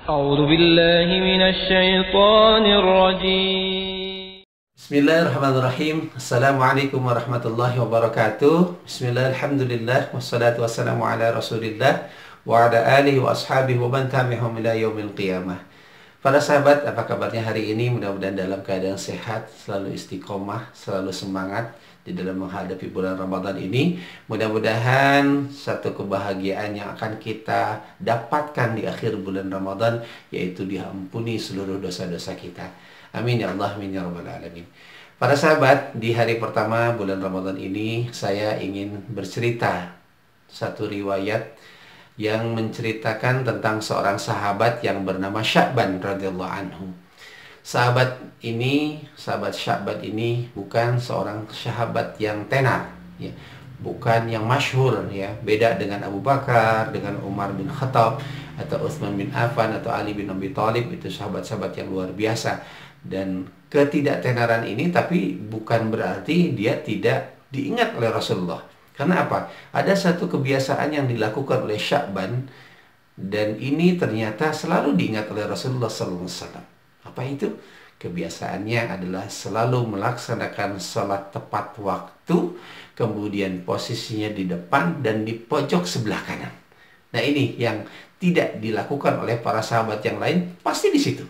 أعوذ بالله من الشيطان الرجيم. Bismillahirrahmanirrahim. Assalamualaikum warahmatullahi wabarakatuh. Bismillah, alhamdulillah, wassalatu wassalamu ala rasulillah wa ala alihi wa ashabihi wa man tabi'ahum ila yaumil qiyamah. Para sahabat, apa kabarnya hari ini? Mudah-mudahan dalam keadaan sehat, selalu istiqomah, selalu semangat di dalam menghadapi bulan Ramadan ini. Mudah-mudahan satu kebahagiaan yang akan kita dapatkan di akhir bulan Ramadan, yaitu diampuni seluruh dosa-dosa kita. Amin ya Allah, amin ya rabbal alamin. Para sahabat, di hari pertama bulan Ramadan ini saya ingin bercerita satu riwayat yang menceritakan tentang seorang sahabat yang bernama Sya'ban radhiyallahu anhu. Sahabat Sya'ban ini bukan seorang sahabat yang tenar, ya, bukan yang masyhur, ya, beda dengan Abu Bakar, dengan Umar bin Khattab, atau Utsman bin Affan, atau Ali bin Abi Thalib. Itu sahabat-sahabat yang luar biasa. Dan ketidaktenaran ini tapi bukan berarti dia tidak diingat oleh Rasulullah. Karena apa? Ada satu kebiasaan yang dilakukan oleh Sya'ban, dan ini ternyata selalu diingat oleh Rasulullah SAW. Apa itu? Kebiasaannya adalah selalu melaksanakan sholat tepat waktu, kemudian posisinya di depan dan di pojok sebelah kanan. Nah, ini yang tidak dilakukan oleh para sahabat yang lain, pasti di situ.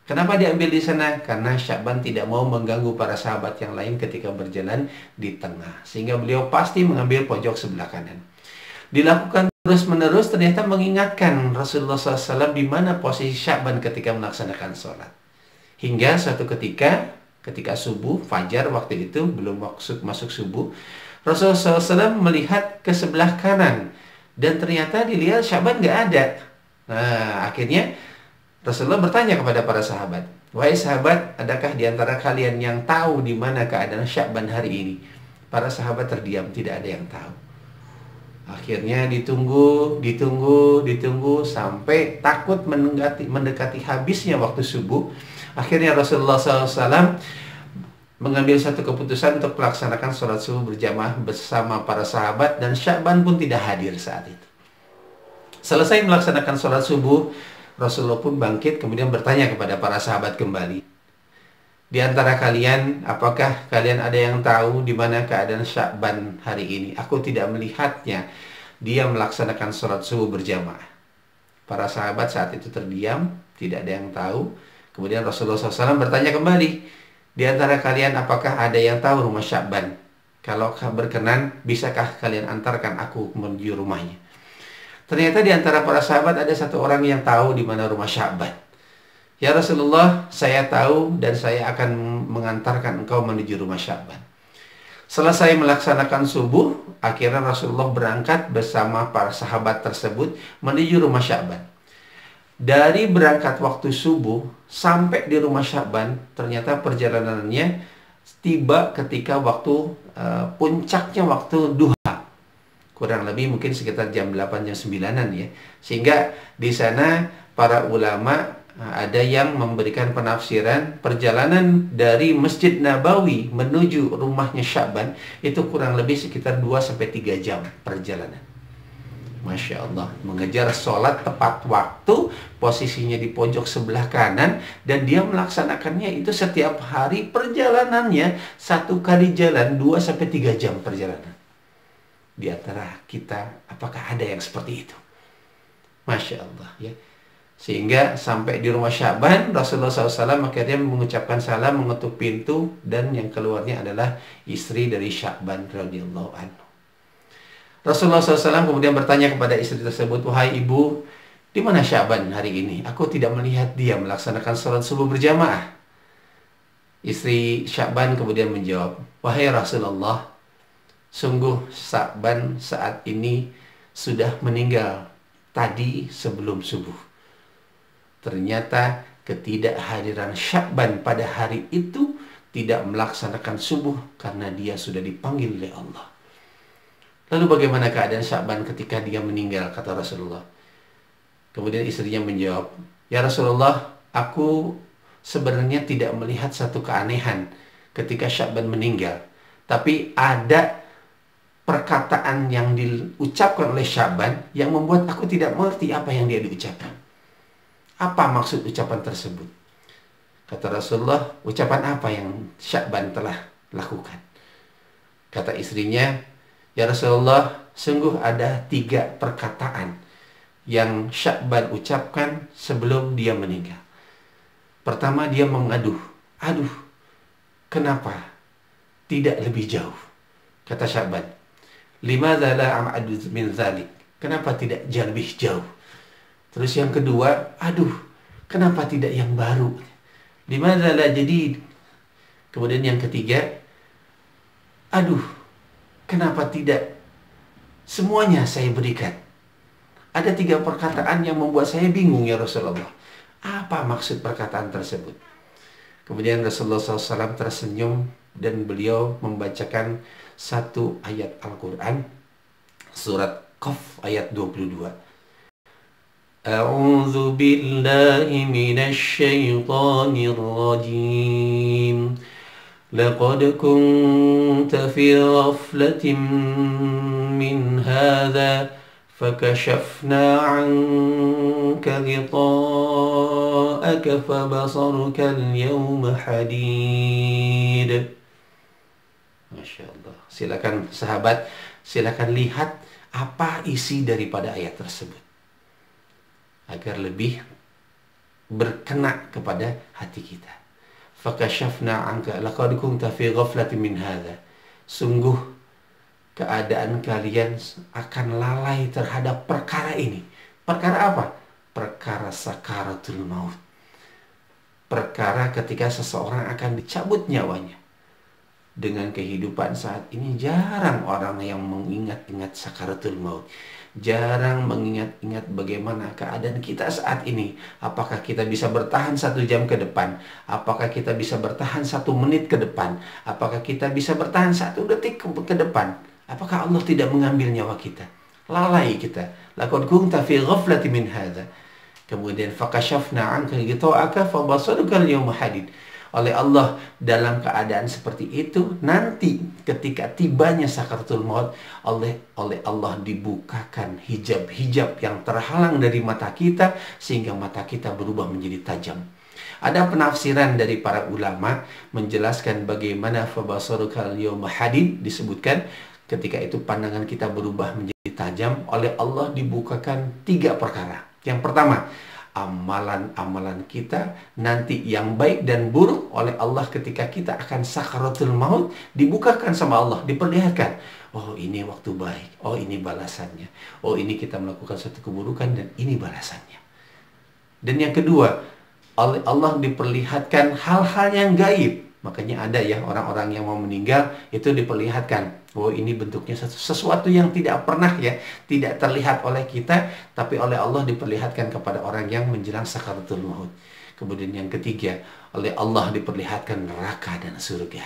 Kenapa diambil di sana? Karena Sya'ban tidak mau mengganggu para sahabat yang lain ketika berjalan di tengah, sehingga beliau pasti mengambil pojok sebelah kanan. Dilakukan terus-menerus, ternyata mengingatkan Rasulullah SAW di mana posisi Sya'ban ketika melaksanakan sholat. Hingga suatu ketika subuh, fajar waktu itu, belum masuk subuh, Rasulullah SAW melihat ke sebelah kanan, dan ternyata dilihat Sya'ban nggak ada. Nah, akhirnya Rasulullah bertanya kepada para sahabat, "Wahai sahabat, adakah di antara kalian yang tahu di mana keadaan Sya'ban hari ini?" Para sahabat terdiam, tidak ada yang tahu. Akhirnya ditunggu sampai takut mendekati habisnya waktu subuh. Akhirnya Rasulullah SAW mengambil satu keputusan untuk melaksanakan sholat subuh berjamaah bersama para sahabat, dan Sya'ban pun tidak hadir saat itu. Selesai melaksanakan sholat subuh, Rasulullah pun bangkit kemudian bertanya kepada para sahabat kembali, "Di antara kalian, apakah kalian ada yang tahu di mana keadaan Sya'ban hari ini? Aku tidak melihatnya. Dia melaksanakan sholat subuh berjamaah." Para sahabat saat itu terdiam, tidak ada yang tahu. Kemudian Rasulullah SAW bertanya kembali, "Di antara kalian, apakah ada yang tahu rumah Sya'ban? Kalau berkenan, bisakah kalian antarkan aku menuju rumahnya?" Ternyata di antara para sahabat ada satu orang yang tahu di mana rumah Sya'ban. "Ya Rasulullah, saya tahu dan saya akan mengantarkan engkau menuju rumah Sya'ban." Selesai melaksanakan subuh, akhirnya Rasulullah berangkat bersama para sahabat tersebut menuju rumah Sya'ban. Dari berangkat waktu subuh sampai di rumah Sya'ban, ternyata perjalanannya tiba ketika waktu puncaknya waktu duha. Kurang lebih mungkin sekitar jam 8, jam 9-an, ya. Sehingga di sana para ulama ada yang memberikan penafsiran perjalanan dari Masjid Nabawi menuju rumahnya Sya'ban itu kurang lebih sekitar 2-3 jam perjalanan. Masya Allah, mengejar sholat tepat waktu, posisinya di pojok sebelah kanan, dan dia melaksanakannya itu setiap hari. Perjalanannya satu kali jalan 2-3 jam perjalanan. Di antara kita, apakah ada yang seperti itu? Masya Allah, ya. Sehingga sampai di rumah Sya'ban, Rasulullah SAW akhirnya mengucapkan salam, mengetuk pintu, dan yang keluarnya adalah istri dari Sya'ban radhiyallahu anhu. Rasulullah SAW kemudian bertanya kepada istri tersebut, "Wahai ibu, di mana Sya'ban hari ini? Aku tidak melihat dia melaksanakan sholat subuh berjamaah." Istri Sya'ban kemudian menjawab, "Wahai Rasulullah, sungguh Sya'ban saat ini sudah meninggal tadi sebelum subuh." Ternyata ketidakhadiran Sya'ban pada hari itu tidak melaksanakan subuh karena dia sudah dipanggil oleh Allah. Lalu bagaimana keadaan Sya'ban ketika dia meninggal, kata Rasulullah. Kemudian istrinya menjawab, "Ya Rasulullah, aku sebenarnya tidak melihat satu keanehan ketika Sya'ban meninggal. Tapi ada perkataan yang diucapkan oleh Sya'ban yang membuat aku tidak mengerti apa yang dia diucapkan. Apa maksud ucapan tersebut? Kata Rasulullah, ucapan apa yang Sya'ban telah lakukan? Kata istrinya, ya Rasulullah, sungguh ada 3 perkataan yang Sya'ban ucapkan sebelum dia meninggal. Pertama, dia mengaduh, aduh, kenapa tidak lebih jauh? Kata Sya'ban, limadza la a'adu min dzalik? Kenapa tidak lebih jauh? Terus yang kedua, aduh, kenapa tidak yang baru? Limadza la jadid? Kemudian yang ketiga, aduh, kenapa tidak semuanya saya berikan? Ada 3 perkataan yang membuat saya bingung ya Rasulullah. Apa maksud perkataan tersebut? Kemudian Rasulullah SAW tersenyum dan beliau membacakan satu ayat Al-Quran, surat Qaf ayat 22. A'udzu billahi minasy syaithanir rajim. Laqad kunta fi ghaflatin min hadza فكشفنا عنك غطاءك فبصرك اليوم حديد. Masya Allah. Silakan sahabat, silakan lihat apa isi daripada ayat tersebut agar lebih berkena kepada hati kita. Fakashafna anka laqad kunta fi ghaflatin min hadza. Sungguh keadaan kalian akan lalai terhadap perkara ini. Perkara apa? Perkara sakaratul maut. Perkara ketika seseorang akan dicabut nyawanya. Dengan kehidupan saat ini jarang orang yang mengingat-ingat sakaratul maut. Jarang mengingat-ingat bagaimana keadaan kita saat ini. Apakah kita bisa bertahan 1 jam ke depan? Apakah kita bisa bertahan 1 menit ke depan? Apakah kita bisa bertahan 1 detik ke depan? Apakah Allah tidak mengambil nyawa kita? Lalai kita. Laqad kunta fi ghaflatin min hadza. Kemudian fakashafna 'anka ghita'aka fabasaruka al-yawma hadid. Oleh Allah dalam keadaan seperti itu, nanti ketika tibanya sakaratul maut, oleh Allah dibukakan hijab-hijab yang terhalang dari mata kita sehingga mata kita berubah menjadi tajam. Ada penafsiran dari para ulama menjelaskan bagaimana fabasaruka al-yawma hadid disebutkan. Ketika itu pandangan kita berubah menjadi tajam, oleh Allah dibukakan 3 perkara. Yang pertama, amalan-amalan kita nanti yang baik dan buruk oleh Allah ketika kita akan sakaratul maut dibukakan sama Allah, diperlihatkan. Oh, ini waktu baik, oh ini balasannya, oh ini kita melakukan suatu keburukan dan ini balasannya. Dan yang kedua, oleh Allah diperlihatkan hal-hal yang gaib. Makanya ada ya orang-orang yang mau meninggal itu diperlihatkan. Oh, ini bentuknya sesuatu yang tidak pernah ya, tidak terlihat oleh kita, tapi oleh Allah diperlihatkan kepada orang yang menjelang sakaratul maut. Kemudian yang ketiga, oleh Allah diperlihatkan neraka dan surga.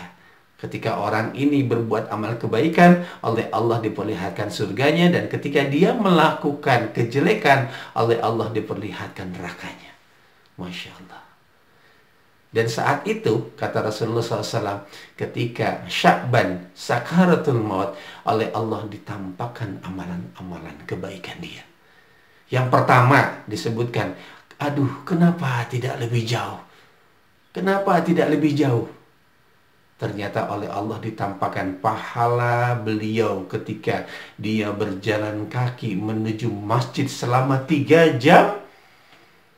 Ketika orang ini berbuat amal kebaikan, oleh Allah diperlihatkan surganya, dan ketika dia melakukan kejelekan, oleh Allah diperlihatkan nerakanya. Masya Allah. Dan saat itu, kata Rasulullah SAW, ketika Sya'ban sakaratul maut, oleh Allah ditampakkan amalan-amalan kebaikan dia. Yang pertama disebutkan, aduh, kenapa tidak lebih jauh? Kenapa tidak lebih jauh? Ternyata oleh Allah ditampakkan pahala beliau ketika dia berjalan kaki menuju masjid selama 3 jam.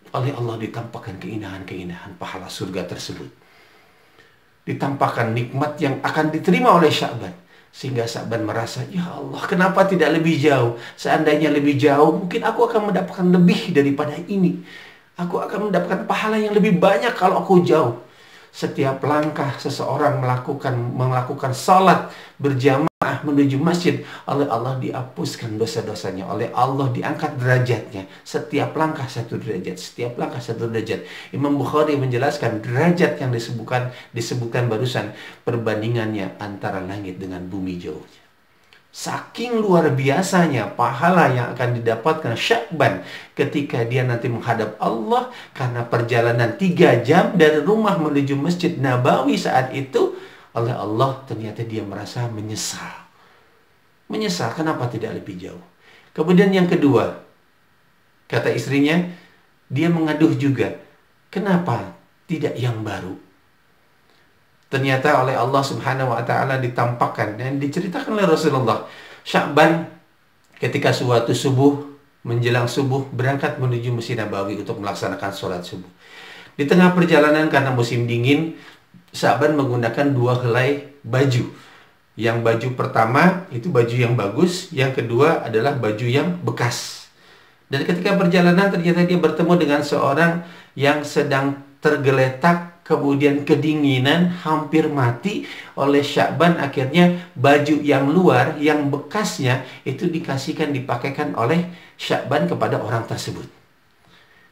Oleh Allah ditampakkan keindahan-keindahan pahala surga tersebut. Ditampakkan nikmat yang akan diterima oleh Sya'ban. Sehingga Sya'ban merasa, ya Allah, kenapa tidak lebih jauh? Seandainya lebih jauh, mungkin aku akan mendapatkan lebih daripada ini. Aku akan mendapatkan pahala yang lebih banyak kalau aku jauh. Setiap langkah seseorang melakukan salat berjamaah menuju masjid, oleh Allah dihapuskan dosa-dosanya, oleh Allah diangkat derajatnya. Setiap langkah 1 derajat, setiap langkah 1 derajat. Imam Bukhari menjelaskan derajat yang disebutkan barusan, perbandingannya antara langit dengan bumi jauhnya. Saking luar biasanya pahala yang akan didapatkan Sya'ban ketika dia nanti menghadap Allah karena perjalanan 3 jam dari rumah menuju Masjid Nabawi saat itu, oleh Allah ternyata dia merasa menyesal. Menyesal kenapa tidak lebih jauh. Kemudian yang kedua, kata istrinya, dia mengaduh juga, kenapa tidak yang baru? Ternyata oleh Allah Subhanahu wa taala ditampakkan dan diceritakan oleh Rasulullah, Sya'ban ketika suatu subuh, menjelang subuh, berangkat menuju Masjid Nabawi untuk melaksanakan sholat subuh. Di tengah perjalanan karena musim dingin, Sya'ban menggunakan 2 helai baju. Yang baju pertama itu baju yang bagus, yang kedua adalah baju yang bekas. Dan ketika perjalanan ternyata dia bertemu dengan seorang yang sedang tergeletak, kemudian kedinginan, hampir mati. Oleh Sya'ban akhirnya baju yang luar, yang bekasnya itu dikasihkan, dipakaikan oleh Sya'ban kepada orang tersebut.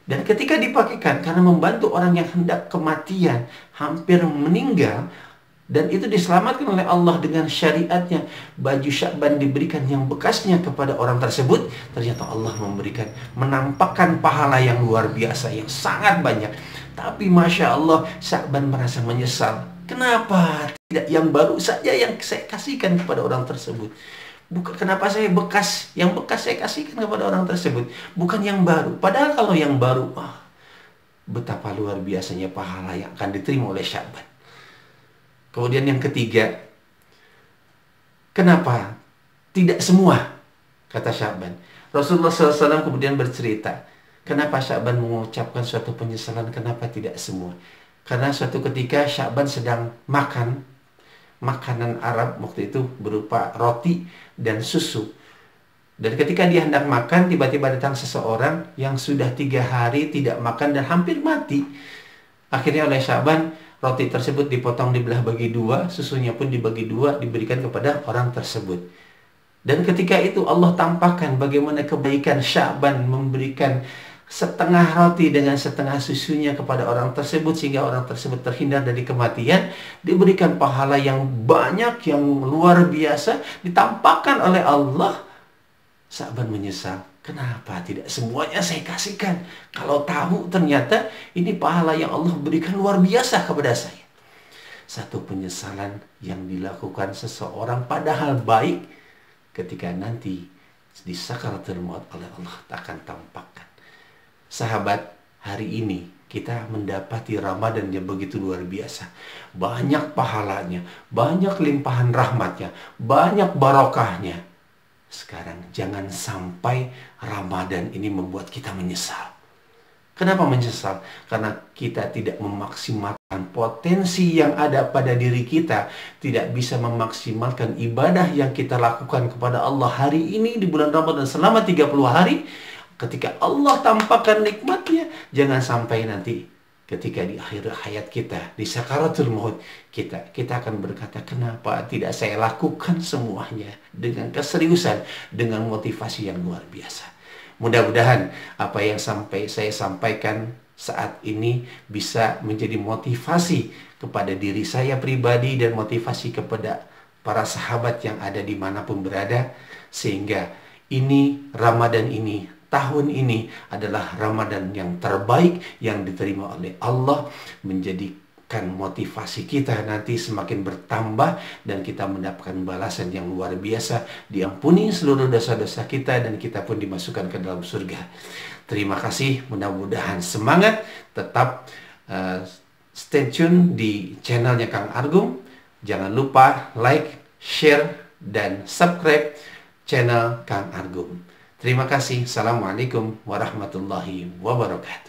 Dan ketika dipakaikan, karena membantu orang yang hendak kematian, hampir meninggal, dan itu diselamatkan oleh Allah dengan syariatnya, baju Sya'ban diberikan yang bekasnya kepada orang tersebut. Ternyata Allah memberikan, menampakkan pahala yang luar biasa, yang sangat banyak. Tapi Masya Allah, Sya'ban merasa menyesal. Kenapa tidak yang baru saja yang saya kasihkan kepada orang tersebut? Bukan, kenapa saya bekas, yang bekas saya kasihkan kepada orang tersebut, bukan yang baru. Padahal kalau yang baru, betapa luar biasanya pahala yang akan diterima oleh Sya'ban. Kemudian yang ketiga, kenapa tidak semua? Kata Sya'ban. Rasulullah SAW kemudian bercerita, kenapa Sya'ban mengucapkan suatu penyesalan, kenapa tidak semua? Karena suatu ketika Sya'ban sedang makan makanan Arab waktu itu berupa roti dan susu. Dan ketika dia hendak makan, tiba-tiba datang seseorang yang sudah 3 hari tidak makan dan hampir mati. Akhirnya oleh Sya'ban, roti tersebut dipotong, dibelah bagi 2, susunya pun dibagi 2, diberikan kepada orang tersebut. Dan ketika itu Allah tampakkan bagaimana kebaikan Sya'ban memberikan setengah roti dengan setengah susunya kepada orang tersebut, sehingga orang tersebut terhindar dari kematian, diberikan pahala yang banyak, yang luar biasa, ditampakkan oleh Allah. Sya'ban menyesal, kenapa tidak semuanya saya kasihkan? Kalau tahu ternyata ini pahala yang Allah berikan luar biasa kepada saya. Satu penyesalan yang dilakukan seseorang padahal baik, ketika nanti di sakaratul maut oleh Allah akan tampakkan. Sahabat, hari ini kita mendapati Ramadan yang begitu luar biasa. Banyak pahalanya, banyak limpahan rahmatnya, banyak barokahnya. Sekarang jangan sampai Ramadan ini membuat kita menyesal. Kenapa menyesal? Karena kita tidak memaksimalkan potensi yang ada pada diri kita, tidak bisa memaksimalkan ibadah yang kita lakukan kepada Allah hari ini di bulan Ramadan selama 30 hari. Ketika Allah tampakkan nikmatnya, jangan sampai nanti ketika di akhir hayat kita, di sakaratul maut, kita akan berkata, kenapa tidak saya lakukan semuanya dengan keseriusan, dengan motivasi yang luar biasa. Mudah-mudahan apa yang saya sampaikan saat ini bisa menjadi motivasi kepada diri saya pribadi dan motivasi kepada para sahabat yang ada dimanapun berada, sehingga ini Ramadan ini, tahun ini adalah Ramadan yang terbaik yang diterima oleh Allah, menjadikan motivasi kita nanti semakin bertambah dan kita mendapatkan balasan yang luar biasa, diampuni seluruh dosa-dosa kita dan kita pun dimasukkan ke dalam surga. Terima kasih, mudah-mudahan semangat, tetap stay tune di channelnya Kang Argum. Jangan lupa like, share, dan subscribe channel Kang Argum. Terima kasih. Assalamualaikum warahmatullahi wabarakatuh.